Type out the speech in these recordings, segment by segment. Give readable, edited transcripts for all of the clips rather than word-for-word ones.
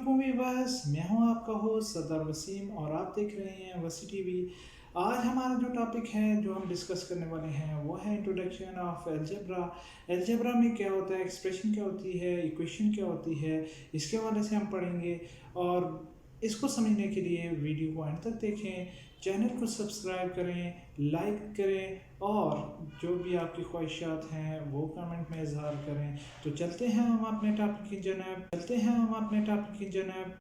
वालेकुम वीवर्स, मैं हूं आपका होस्ट सरदार वसीम और आप देख रहे हैं वसी टीवी। आज हमारा जो टॉपिक है जो हम डिस्कस करने वाले हैं वो है इंट्रोडक्शन ऑफ अलजेब्रा। अलजेब्रा में क्या होता है, एक्सप्रेशन क्या होती है, इक्वेशन क्या होती है, इसके हवाले से हम पढ़ेंगे। और इसको समझने के लिए वीडियो को अंत तक देखें, चैनल को सब्सक्राइब करें, लाइक करें और जो भी आपकी ख्वाहिशात हैं वो कमेंट में इजहार करें। तो चलते हैं हम अपने टॉपिक की जनाब।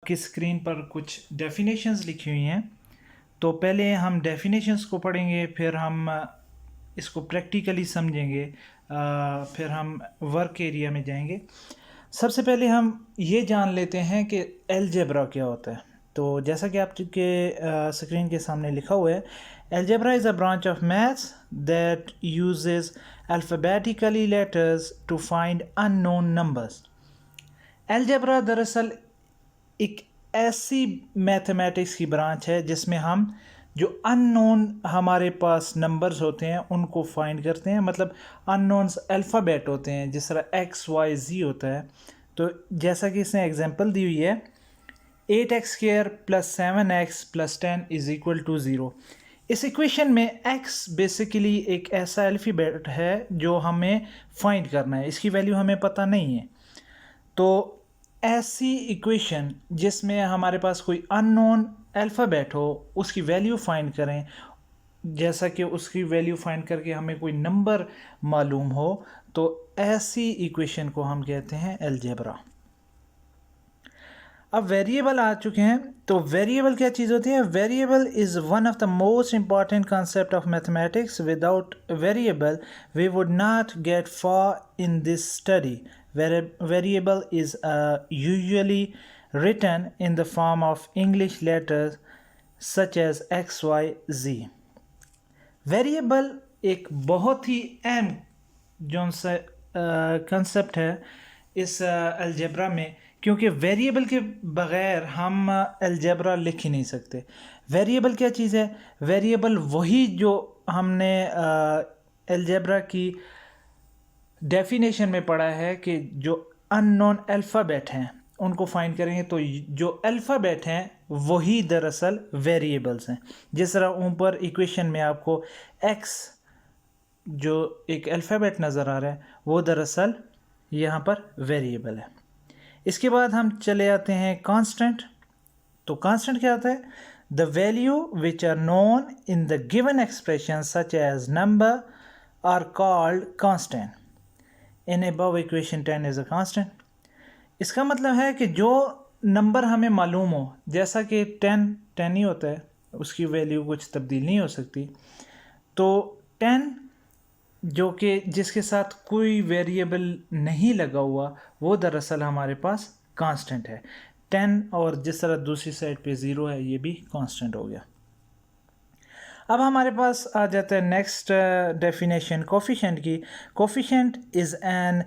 की स्क्रीन पर कुछ डेफिनेशंस लिखी हुई हैं, तो पहले हम डेफिनेशंस को पढ़ेंगे, फिर हम इसको प्रैक्टिकली समझेंगे, फिर हम वर्क एरिया में जाएंगे। सबसे पहले हम ये जान लेते हैं कि अलजेब्रा क्या होता है। तो जैसा कि आपके स्क्रीन के सामने लिखा हुआ है, algebra is a branch of maths that uses alphabetically letters to find unknown numbers. Algebra दरअसल एक ऐसी मैथमेटिक्स की ब्रांच है जिसमें हम जो अननोन हमारे पास नंबर्स होते हैं उनको फाइंड करते हैं। मतलब अननोन्स अल्फ़ाबेट होते हैं, जिस तरह एक्स वाई जी होता है। तो जैसा कि इसने एग्जांपल दी हुई है, 8x² + 7x + 10 = 0। इस इक्वेशन में x बेसिकली एक ऐसा अल्फ़ाबेट है जो हमें फाइंड करना है, इसकी वैल्यू हमें पता नहीं है। तो ऐसी इक्वेशन जिसमें हमारे पास कोई अननोन अल्फ़ाबेट हो, उसकी वैल्यू फाइंड करें। जैसा कि उसकी वैल्यू फाइंड करके हमें कोई नंबर मालूम हो, तो ऐसी इक्वेशन को हम कहते हैं अलजेब्रा। अब वेरिएबल आ चुके हैं, तो वेरिएबल क्या चीज़ होती है? Variable is one of the most important concept of mathematics. Without variable we would not get far in this study. Variable is usually written in the form of English letters such as x, y, z. Variable एक बहुत ही अहम जो सा concept है इस algebra में, क्योंकि variable के बग़ैर हम अलजेब्रा लिख ही नहीं सकते। वेरिएबल क्या चीज़ है? वेरिएबल वही जो हमने अलजेब्रा की डेफिनेशन में पढ़ा है कि जो अननोन अल्फ़ाबेट हैं उनको फाइंड करेंगे, तो जो अल्फ़ाबेट हैं वही दरअसल वेरिएबल्स हैं। जिस तरह ऊपर इक्वेशन में आपको x जो एक अल्फ़ाबेट नज़र आ रहा है वो दरअसल यहाँ पर वेरिएबल है। इसके बाद हम चले आते हैं कांस्टेंट। तो कांस्टेंट क्या होता है? The value which are known in the given expression such as number are called constant. In above equation 10 is a constant. इसका मतलब है कि जो नंबर हमें मालूम हो, जैसा कि 10 ही होता है, उसकी वैल्यू कुछ तब्दील नहीं हो सकती। तो 10 जो कि जिसके साथ कोई वेरिएबल नहीं लगा हुआ, वो दरअसल हमारे पास कांस्टेंट है। 10 और जिस तरह दूसरी साइड पे 0 है, ये भी कांस्टेंट हो गया। अब हमारे पास आ जाता है नेक्स्ट डेफिनेशन कोफिशिएंट की। Coefficient is an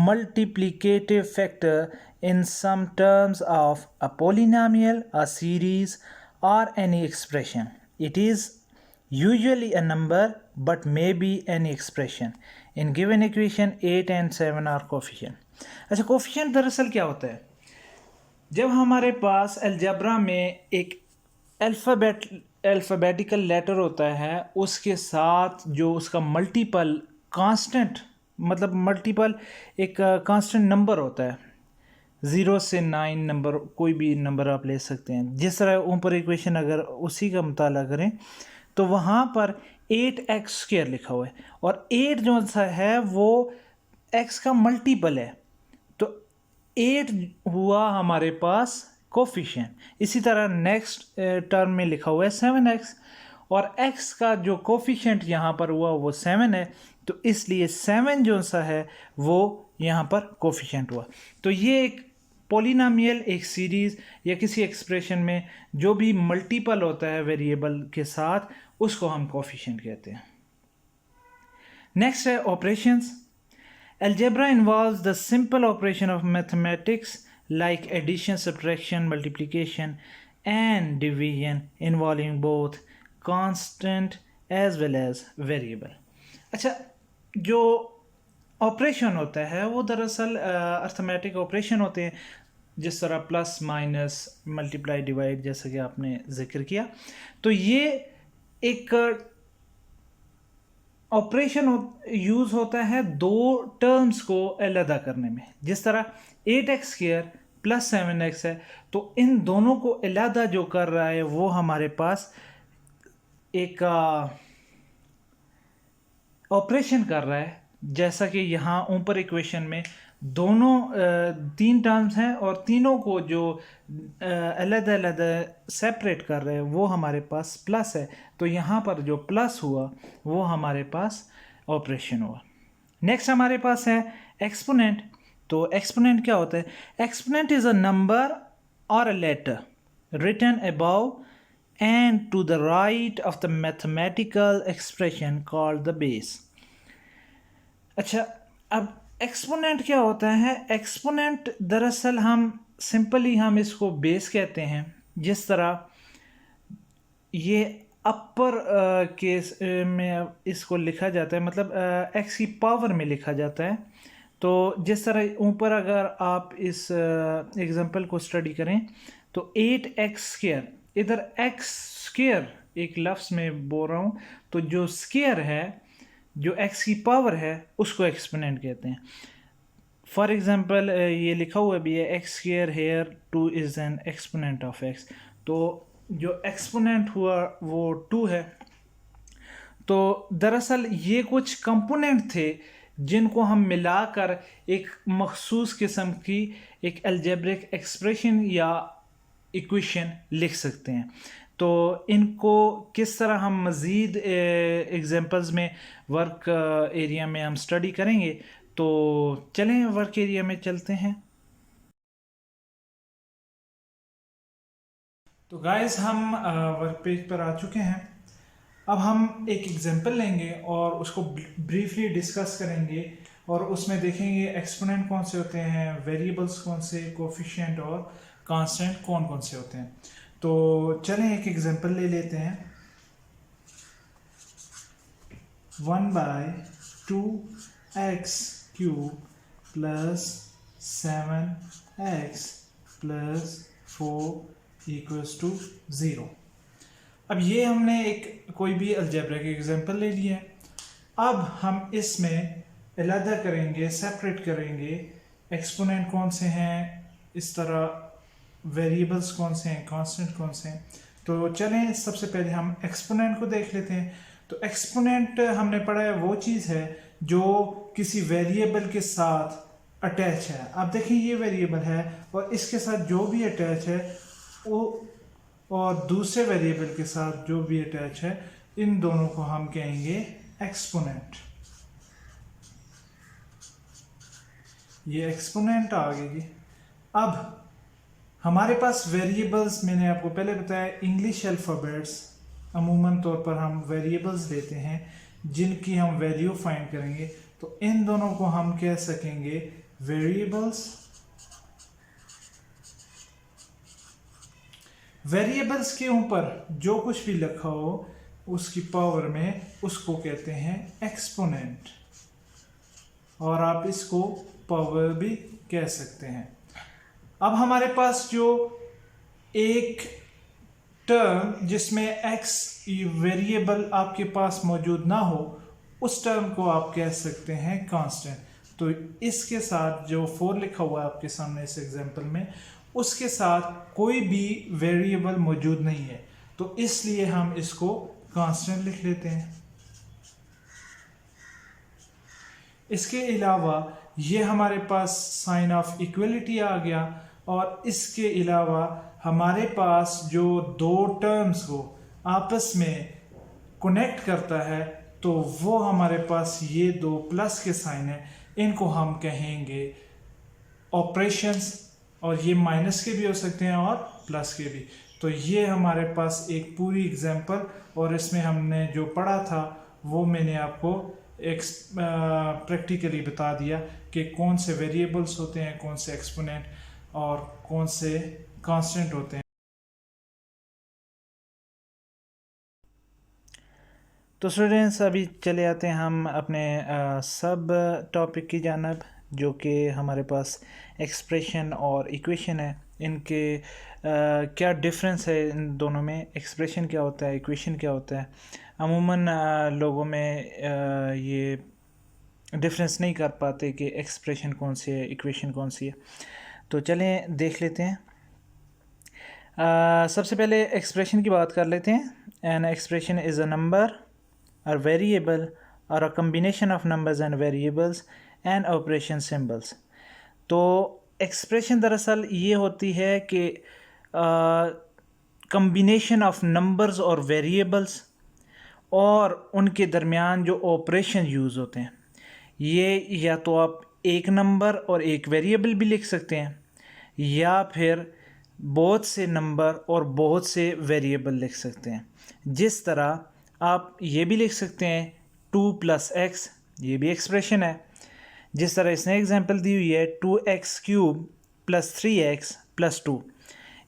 multiplicative factor in some terms of a polynomial, a series or any expression. It is usually a number but may be any expression. In given equation 8 and 7 are coefficient. अच्छा, coefficient दरअसल क्या होता है? जब हमारे पास algebra में एक alphabetical letter होता है, उसके साथ जो उसका मल्टीपल कांस्टेंट, मतलब मल्टीपल एक कांस्टेंट नंबर होता है, 0 से 9 नंबर, कोई भी नंबर आप ले सकते हैं। जिस तरह ऊपर इक्वेशन अगर उसी का मुताला करें तो वहाँ पर 8x² लिखा हुआ है और 8 जो सा है वो x का मल्टीपल है, तो 8 हुआ हमारे पास कोफिशिएंट। इसी तरह नेक्स्ट टर्म में लिखा हुआ है 7x और x का जो कोफिशिएंट यहाँ पर हुआ वो 7 है, तो इसलिए 7 जो सा है वो यहाँ पर कोफिशिएंट हुआ। तो ये एक पोलिनोमियल, एक सीरीज़ या किसी एक्सप्रेशन में जो भी मल्टीपल होता है वेरिएबल के साथ, उसको हम कोफिशिएंट कहते हैं। नेक्स्ट है operations. Algebra involves the simple operation of mathematics like addition, subtraction, multiplication. and division involving both constant as well as variable. अच्छा, जो ऑपरेशन होता है वो दरअसल अर्थमेटिक ऑपरेशन होते हैं, जिस तरह प्लस माइनस मल्टीप्लाई डिवाइड, जैसा कि आपने जिक्र किया। तो ये एक ऑपरेशन यूज़ होता है दो टर्म्स को अलहदा करने में। जिस तरह 8x² प्लस 7x है, तो इन दोनों को अलहदा जो कर रहा है वो हमारे पास एक ऑपरेशन कर रहा है। जैसा कि यहाँ ऊपर इक्वेशन में दोनों तीन टर्म्स हैं और तीनों को जो अलग अलग सेपरेट कर रहे हैं वो हमारे पास प्लस है। तो यहाँ पर जो प्लस हुआ वो हमारे पास ऑपरेशन हुआ। नेक्स्ट हमारे पास है एक्सपोनेंट। तो एक्सपोनेंट क्या होता है? एक्सपोनेंट इज़ अ नंबर और a letter written above and to the right of the mathematical expression called the base. अच्छा, अब एक्सपोनेंट क्या होता है? एक्सपोनेंट दरअसल हम सिंपली हम इसको बेस कहते हैं। जिस तरह ये अपर केस में इसको लिखा जाता है, मतलब एक्स की पावर में लिखा जाता है। तो जिस तरह ऊपर अगर आप इस एग्जांपल को स्टडी करें तो 8x², इधर x² एक लफ्ज़ में बोल रहा हूँ, तो जो स्क्वायर है, जो x की पावर है, उसको एक्सपोनेंट कहते हैं। फॉर एग्जांपल ये लिखा हुआ भी है x² here 2 is an exponent of x। तो जो एक्सपोनेंट हुआ वो 2 है। तो दरअसल ये कुछ कंपोनेंट थे जिनको हम मिलाकर एक मखसूस किस्म की एक अलजेब्रिक एक्सप्रेशन या इक्वेशन लिख सकते हैं। तो इनको किस तरह हम मज़ीद एग्जांपल्स में वर्क एरिया में हम स्टडी करेंगे। तो चलें वर्क एरिया में चलते हैं। तो गाइस, हम वर्क पेज पर आ चुके हैं। अब हम एक एग्जांपल लेंगे और उसको ब्रीफली डिस्कस करेंगे और उसमें देखेंगे एक्सपोनेंट कौन से होते हैं, वेरिएबल्स कौन से, कोफिशिएंट और कांस्टेंट कौन कौन से होते हैं। तो चलें एक एग्जांपल ले लेते हैं। 1/2x³ plus 7x plus 4 = 0। अब ये हमने एक कोई भी अलजेब्रिक एग्जांपल ले लिया है। अब हम इसमें अलहदा करेंगे, सेपरेट करेंगे एक्सपोनेंट कौन से हैं, इस तरह वेरिएबल्स कौन से हैं, कांस्टेंट कौन से हैं। तो चलें सबसे पहले हम एक्सपोनेंट को देख लेते हैं। तो एक्सपोनेंट हमने पढ़ा है वो चीज़ है जो किसी वेरिएबल के साथ अटैच है। अब देखिए ये वेरिएबल है और इसके साथ जो भी अटैच है वो, और दूसरे वेरिएबल के साथ जो भी अटैच है, इन दोनों को हम कहेंगे एक्सपोनेंट। ये एक्सपोनेंट आ गई। अब हमारे पास वेरिएबल्स, मैंने आपको पहले बताया इंग्लिश अल्फ़ाबेट्स अमूमन तौर पर हम वेरिएबल्स देते हैं जिनकी हम वैल्यू फाइंड करेंगे। तो इन दोनों को हम कह सकेंगे वेरिएबल्स। वेरिएबल्स के ऊपर जो कुछ भी लिखा हो उसकी पावर में, उसको कहते हैं एक्सपोनेंट, और आप इसको पावर भी कह सकते हैं। अब हमारे पास जो एक टर्म जिसमें x वेरिएबल आपके पास मौजूद ना हो, उस टर्म को आप कह सकते हैं कांस्टेंट। तो इसके साथ जो 4 लिखा हुआ है आपके सामने इस एग्जांपल में, उसके साथ कोई भी वेरिएबल मौजूद नहीं है, तो इसलिए हम इसको कांस्टेंट लिख लेते हैं। इसके अलावा ये हमारे पास साइन ऑफ इक्वलिटी आ गया, और इसके अलावा हमारे पास जो दो टर्म्स को आपस में कनेक्ट करता है, तो वो हमारे पास ये दो प्लस के साइन है, इनको हम कहेंगे ऑपरेशंस, और ये माइनस के भी हो सकते हैं और प्लस के भी। तो ये हमारे पास एक पूरी एग्जांपल, और इसमें हमने जो पढ़ा था वो मैंने आपको प्रैक्टिकली बता दिया कि कौन से वेरिएबल्स होते हैं, कौन से एक्सपोनेंट और कौन से कांस्टेंट होते हैं। तो स्टूडेंट्स अभी चले आते हैं हम अपने सब टॉपिक की जानब, जो कि हमारे पास एक्सप्रेशन और इक्वेशन है। इनके क्या डिफरेंस है इन दोनों में, एक्सप्रेशन क्या होता है, इक्वेशन क्या होता है। अमूमन लोगों में ये डिफरेंस नहीं कर पाते कि एक्सप्रेशन कौन सी है, इक्वेशन कौन सी है। तो चलें देख लेते हैं। सबसे पहले एक्सप्रेशन की बात कर लेते हैं। An expression is a number, a variable or a combination of numbers and variables and operation symbols। तो एक्सप्रेशन दरअसल ये होती है कि कम्बिनेशन ऑफ नंबर्स और वेरिएबल्स और उनके दरमियान जो ऑपरेशन यूज़ होते हैं, ये या तो आप एक नंबर और एक वेरिएबल भी लिख सकते हैं, या फिर बहुत से नंबर और बहुत से वेरिएबल लिख सकते हैं। जिस तरह आप ये भी लिख सकते हैं 2 + x, ये भी एक्सप्रेशन है। जिस तरह इसने एग्जांपल दी हुई है 2x³ + 3x + 2,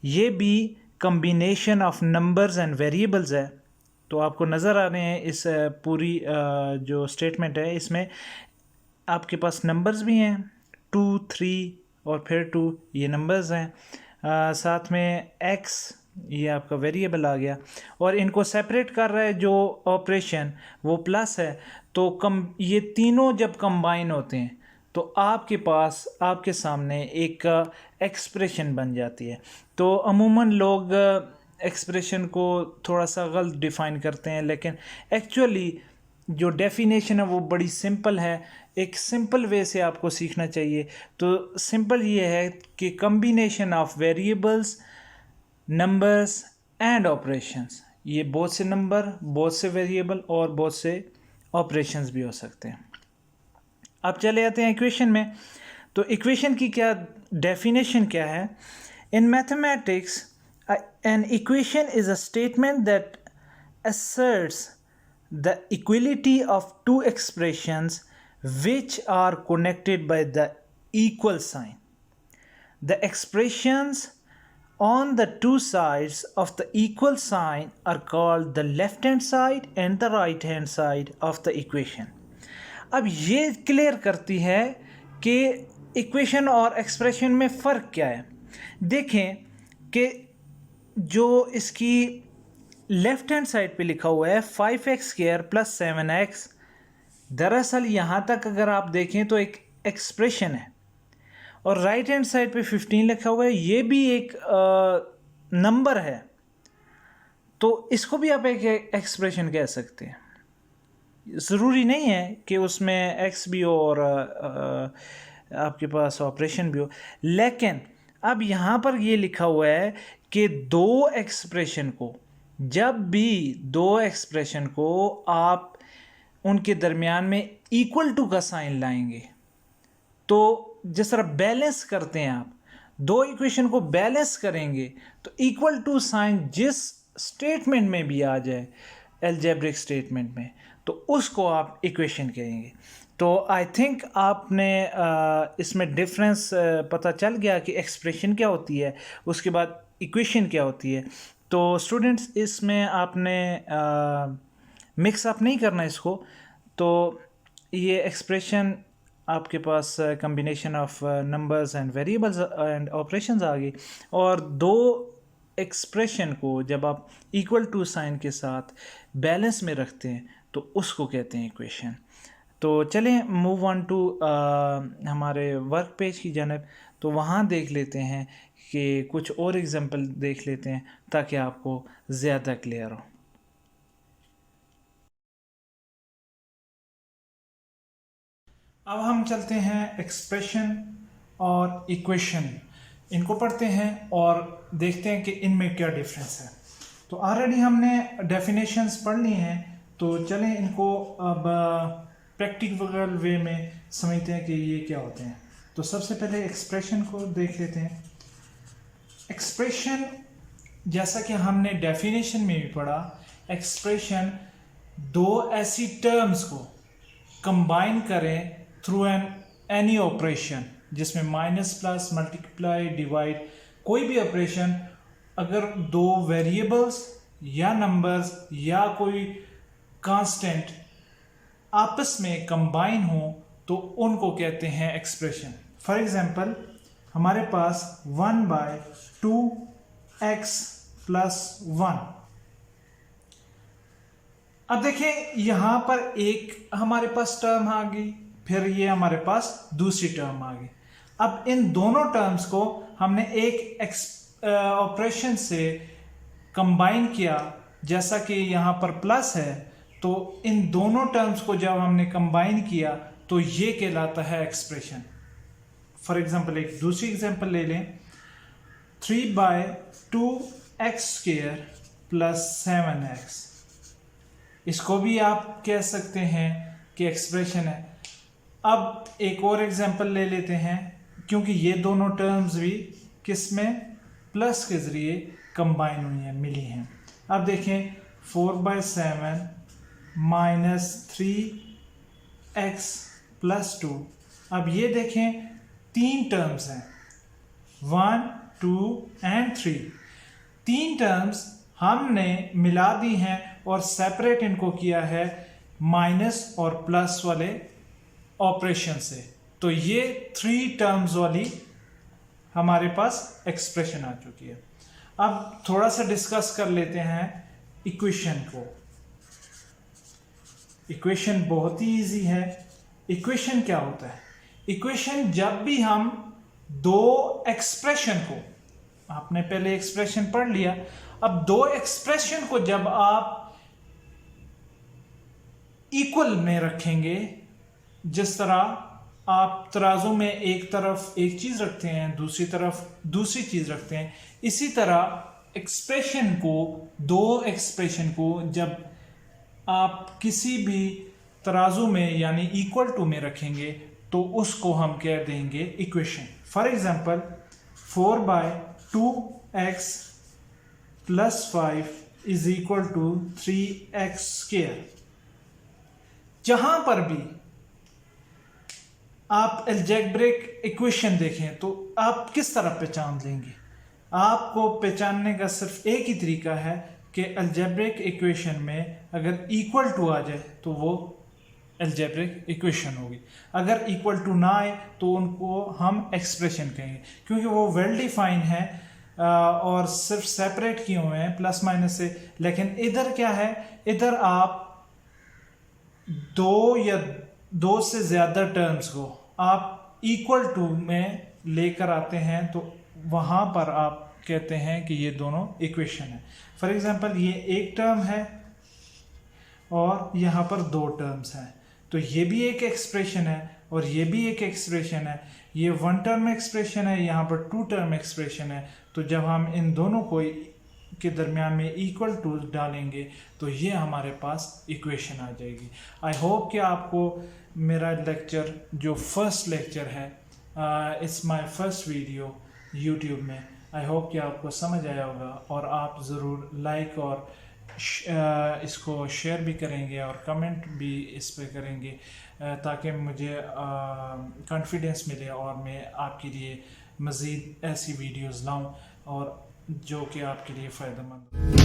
ये भी combination of numbers and variables है। तो आपको नज़र आ रहे हैं इस पूरी जो स्टेटमेंट है, इसमें आपके पास नंबर्स भी हैं 2, 3 और फिर 2, ये नंबर्स हैं। साथ में x, ये आपका वेरिएबल आ गया, और इनको सेपरेट कर रहा है जो ऑपरेशन, वो प्लस है। तो ये तीनों जब कंबाइन होते हैं तो आपके पास, आपके सामने एक एक्सप्रेशन बन जाती है। तो अमूमन लोग एक्सप्रेशन को थोड़ा सा गलत डिफ़ाइन करते हैं, लेकिन एक्चुअली जो डेफिनेशन है वो बड़ी सिंपल है। एक सिंपल वे से आपको सीखना चाहिए। तो सिंपल ये है कि combination of variables, numbers and operations, ये बहुत से नंबर, बहुत से वेरिएबल और बहुत से ऑपरेशंस भी हो सकते हैं। अब चले आते हैं इक्वेशन में। तो इक्वेशन की क्या डेफिनेशन क्या है? In mathematics an equation is a statement that asserts the equality of two expressions which are connected by the equal sign. The expressions on the two sides of the equal sign are called the left hand side and the right hand side of the equation. अब ये clear करती है कि equation और expression में फ़र्क क्या है। देखें कि जो इसकी लेफ़्ट हैंड साइड पे लिखा हुआ है 5x² + 7x, दरअसल यहाँ तक अगर आप देखें तो एक एक्सप्रेशन है, और राइट हैंड साइड पे 15 लिखा हुआ है, ये भी एक नंबर है। तो इसको भी आप एक एक्सप्रेशन कह सकते हैं। ज़रूरी नहीं है कि उसमें x भी हो और आपके पास ऑपरेशन भी हो, लेकिन अब यहाँ पर ये लिखा हुआ है कि दो एक्सप्रेशन को आप उनके दरमियान में इक्वल टू का साइन लाएंगे, तो जिस तरह बैलेंस करते हैं आप, दो इक्वेशन को बैलेंस करेंगे तो इक्वल टू साइन जिस स्टेटमेंट में भी आ जाए, अलजेब्रिक स्टेटमेंट में, तो उसको आप इक्वेशन कहेंगे। तो आई थिंक आपने इसमें डिफरेंस पता चल गया कि एक्सप्रेशन क्या होती है, उसके बाद इक्वेशन क्या होती है। तो स्टूडेंट्स, इसमें आपने मिक्स अप नहीं करना इसको। तो ये एक्सप्रेशन आपके पास combination of numbers and variables and operations आ गई, और दो एक्सप्रेशन को जब आप इक्वल टू साइन के साथ बैलेंस में रखते हैं तो उसको कहते हैं इक्वेशन। तो चलें मूव ऑन टू हमारे वर्क पेज की जानब। तो वहाँ देख लेते हैं कि कुछ और एग्जांपल देख लेते हैं ताकि आपको ज़्यादा क्लियर हो। अब हम चलते हैं एक्सप्रेशन और इक्वेशन, इनको पढ़ते हैं और देखते हैं कि इनमें क्या डिफरेंस है। तो ऑलरेडी हमने डेफिनेशंस पढ़ ली हैं, तो चलें इनको अब प्रैक्टिकल वे में समझते हैं कि ये क्या होते हैं। तो सबसे पहले एक्सप्रेशन को देख लेते हैं। एक्सप्रेशन, जैसा कि हमने डेफिनेशन में भी पढ़ा, एक्सप्रेशन दो ऐसी टर्म्स को कंबाइन करें थ्रू एनी ऑपरेशन, जिसमें माइनस, प्लस, मल्टीप्लाई, डिवाइड, कोई भी ऑपरेशन, अगर दो वेरिएबल्स या नंबर्स या कोई कांस्टेंट आपस में कंबाइन हो तो उनको कहते हैं एक्सप्रेशन। फॉर एग्जांपल हमारे पास 1/2x + 1। अब देखें यहां पर एक हमारे पास टर्म आ गई, फिर ये हमारे पास दूसरी टर्म आ गई। अब इन दोनों टर्म्स को हमने एक ऑपरेशन से कंबाइन किया, जैसा कि यहां पर प्लस है, तो इन दोनों टर्म्स को जब हमने कंबाइन किया तो ये कहलाता है एक्सप्रेशन। फॉर एग्जांपल एक दूसरी एग्जांपल ले लें, 3/2x² + 7x। इसको भी आप कह सकते हैं कि एक्सप्रेशन है। अब एक और एग्जांपल ले लेते हैं, क्योंकि ये दोनों टर्म्स भी किस में, प्लस के ज़रिए कंबाइन हुई हैं, मिली हैं। अब देखें 4/7 - 3x + 2। अब ये देखें 3 टर्म्स हैं, 1, 2 और 3। 3 टर्म्स हमने मिला दी हैं और सेपरेट इनको किया है माइनस और प्लस वाले ऑपरेशन से। तो ये 3 टर्म्स वाली हमारे पास एक्सप्रेशन आ चुकी है। अब थोड़ा सा डिस्कस कर लेते हैं इक्वेशन को। इक्वेशन बहुत ही इजी है। इक्वेशन क्या होता है? इक्वेशन जब भी हम दो एक्सप्रेशन को, आपने पहले एक्सप्रेशन पढ़ लिया, अब दो एक्सप्रेशन को जब आप इक्वल में रखेंगे, जिस तरह आप तराजू में एक तरफ एक चीज रखते हैं, दूसरी तरफ दूसरी चीज रखते हैं, इसी तरह एक्सप्रेशन को, दो एक्सप्रेशन को जब आप किसी भी तराजू में यानी इक्वल टू में रखेंगे तो उसको हम कह देंगे equation. For example 4/2x + 5 = 3x²। जहां पर भी आप अलजेब्रिक इक्वेशन देखें तो आप किस तरह पहचान लेंगे? आपको पहचानने का सिर्फ एक ही तरीका है कि अलजेब्रिक इक्वेशन में अगर इक्वल टू आ जाए तो वो अलजेब्रिक इक्वेशन होगी। अगर इक्वल टू ना आए तो उनको हम एक्सप्रेशन कहेंगे, क्योंकि वो वेल डिफाइन है और सिर्फ सेपरेट किए हुए हैं प्लस माइनस से। लेकिन इधर क्या है, इधर आप दो या दो से ज्यादा टर्म्स को आप इक्वल टू में लेकर आते हैं तो वहां पर आप कहते हैं कि ये दोनों इक्वेशन है। फॉर एग्जांपल ये एक टर्म है और यहाँ पर 2 टर्म्स हैं, तो ये भी एक एक्सप्रेशन है और ये भी एक एक्सप्रेशन है। ये 1 टर्म एक्सप्रेशन है, यहाँ पर 2 टर्म एक्सप्रेशन है। तो जब हम इन दोनों को के दरमियान में इक्वल टू डालेंगे तो ये हमारे पास इक्वेशन आ जाएगी। आई होप कि आपको मेरा लेक्चर, जो फर्स्ट लेक्चर है, it's my first video YouTube में, आई होप कि आपको समझ आया होगा और आप ज़रूर लाइक और इसको शेयर भी करेंगे और कमेंट भी इस पे करेंगे, ताकि मुझे कॉन्फिडेंस मिले और मैं आपके लिए मज़ीद ऐसी वीडियोज़ लाऊं और जो कि आपके लिए फ़ायदेमंद हो।